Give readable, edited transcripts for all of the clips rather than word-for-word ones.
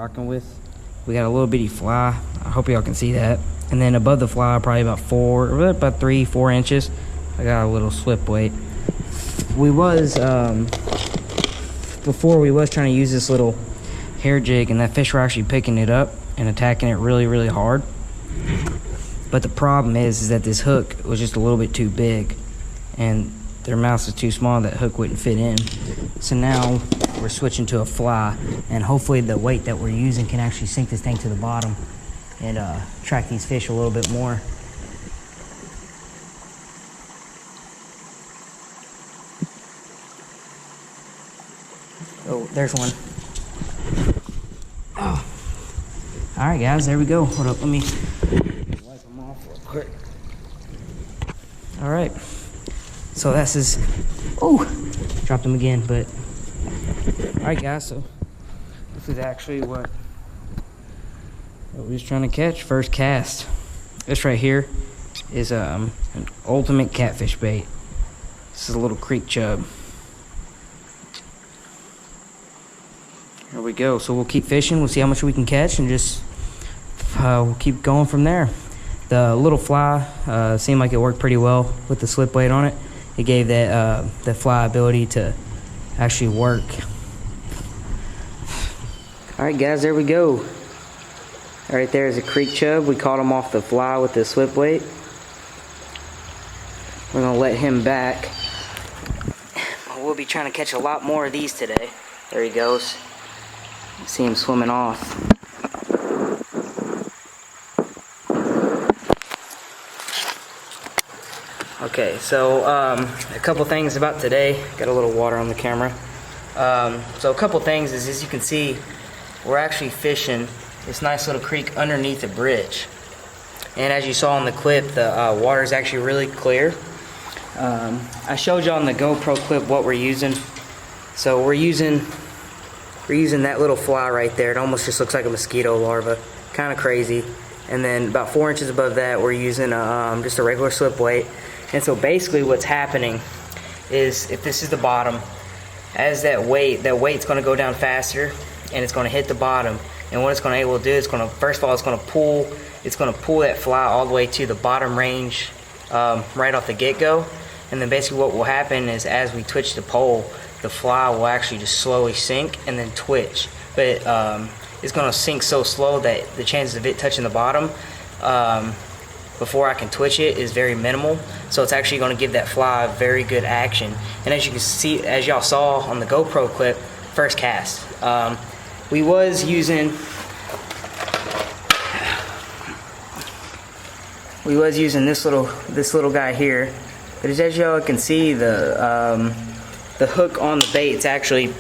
rocking with. We got a little bitty fly. I hope y'all can see that. And then above the fly, probably about 3-4 inches, I got a little slip weight. We was, before we was trying to use this little hair jig, and that fish were actually picking it up and attacking it really, really hard. But the problem is that this hook was just a little bit too big, and their mouth is too small, that hook wouldn't fit in. So now we're switching to a fly, and hopefully the weight that we're using can actually sink this thing to the bottom and track these fish a little bit more. Oh, there's one. Oh. All right, guys, there we go. Hold up, let me wipe them off real quick. All right, so this is, oh, dropped them again, but all right, guys, so this is actually what we was trying to catch. First cast. This right here is an ultimate catfish bait. This is a little creek chub. Here we go. So we'll keep fishing, we'll see how much we can catch, and just we'll keep going from there. The little fly seemed like it worked pretty well with the slip weight on it. It gave that fly ability to actually work. All right, guys, there we go. Right there is a creek chub. We caught him off the fly with the slip weight. We're gonna let him back. We'll be trying to catch a lot more of these today. There he goes. See him swimming off. Okay, so a couple things about today. Got a little water on the camera. So a couple things is, as you can see, we're actually fishing this nice little creek underneath a bridge. And as you saw in the clip, the water is actually really clear. I showed you on the GoPro clip what we're using. So we're using that little fly right there. It almost just looks like a mosquito larva. Kind of crazy. And then about 4 inches above that, we're using just a regular slip weight. And so basically what's happening is, if this is the bottom, as that weight's going to go down faster, and it's going to hit the bottom. And what it's going to be able to do is, first of all, it's going to pull that fly all the way to the bottom range right off the get-go. And then basically what will happen is, as we twitch the pole, the fly will actually just slowly sink and then twitch. But it's going to sink so slow that the chances of it touching the bottom before I can twitch it is very minimal. So it's actually going to give that fly very good action. And as you can see, as y'all saw on the GoPro clip, first cast. We was using this little guy here, but as y'all can see, the hook on the bait's actually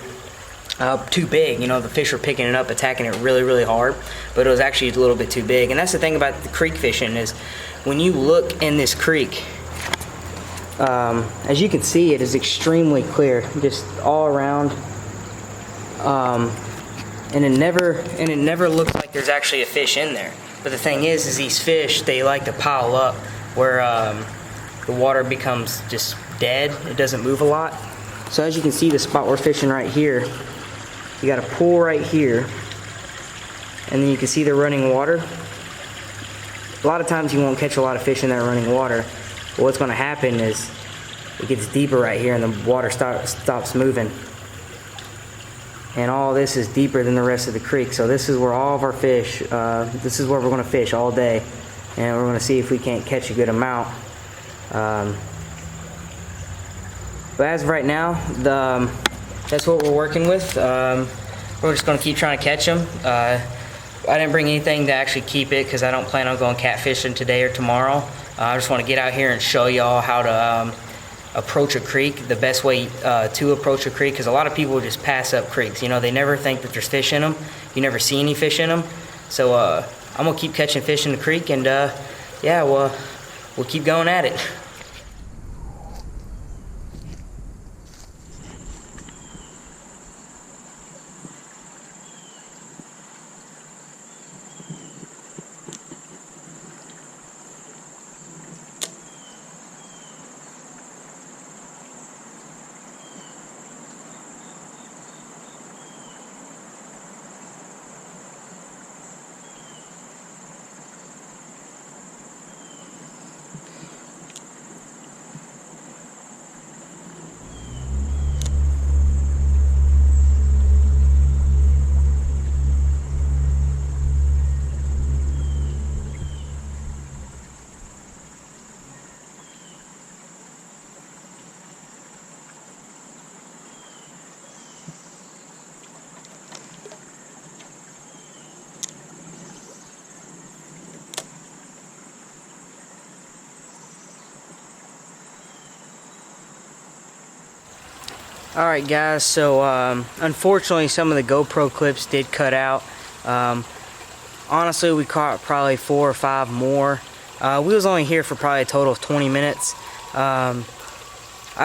too big. You know, the fish were picking it up, attacking it really, really hard, but it was actually a little bit too big. And that's the thing about the creek fishing, is when you look in this creek, as you can see, it is extremely clear, just all around. And it never looks like there's actually a fish in there. But the thing is these fish, they like to pile up where the water becomes just dead. It doesn't move a lot. So as you can see, the spot we're fishing right here, you got a pool right here, and then you can see the running water. A lot of times you won't catch a lot of fish in that running water, but what's going to happen is it gets deeper right here, and the water stops moving. And all this is deeper than the rest of the creek. So this is where all of our fish, this is where we're going to fish all day. And we're going to see if we can't catch a good amount. But as of right now, that's what we're working with. We're just going to keep trying to catch them. I didn't bring anything to actually keep it, because I don't plan on going catfishing today or tomorrow. I just want to get out here and show y'all how to approach a creek, the best way to approach a creek, because a lot of people just pass up creeks. You know, they never think that there's fish in them. You never see any fish in them. So I'm gonna keep catching fish in the creek, and yeah, we'll keep going at it. Alright guys, so unfortunately some of the GoPro clips did cut out. Honestly, we caught probably 4 or 5 more. We was only here for probably a total of 20 minutes. I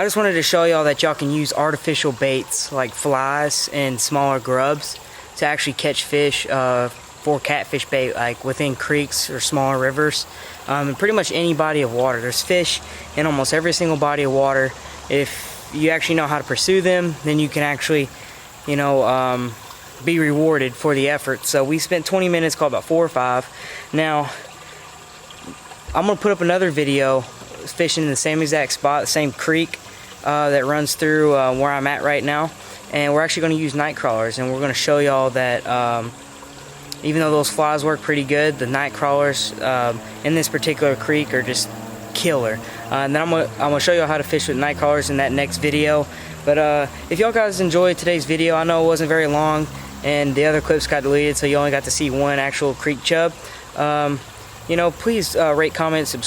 just wanted to show y'all that y'all can use artificial baits like flies and smaller grubs to actually catch fish for catfish bait, like within creeks or smaller rivers, and pretty much any body of water. There's fish in almost every single body of water. If you actually know how to pursue them, then you can actually, you know, be rewarded for the effort. So we spent 20 minutes, caught about 4 or 5. Now, I'm gonna put up another video fishing in the same exact spot, the same creek that runs through where I'm at right now. And we're actually gonna use night crawlers, and we're gonna show y'all that even though those flies work pretty good, the night crawlers in this particular creek are just killer. And then I'm gonna show you how to fish with night crawlers in that next video. But if y'all guys enjoyed today's video, I know it wasn't very long and the other clips got deleted, so you only got to see one actual creek chub. You know, please rate, comment, subscribe.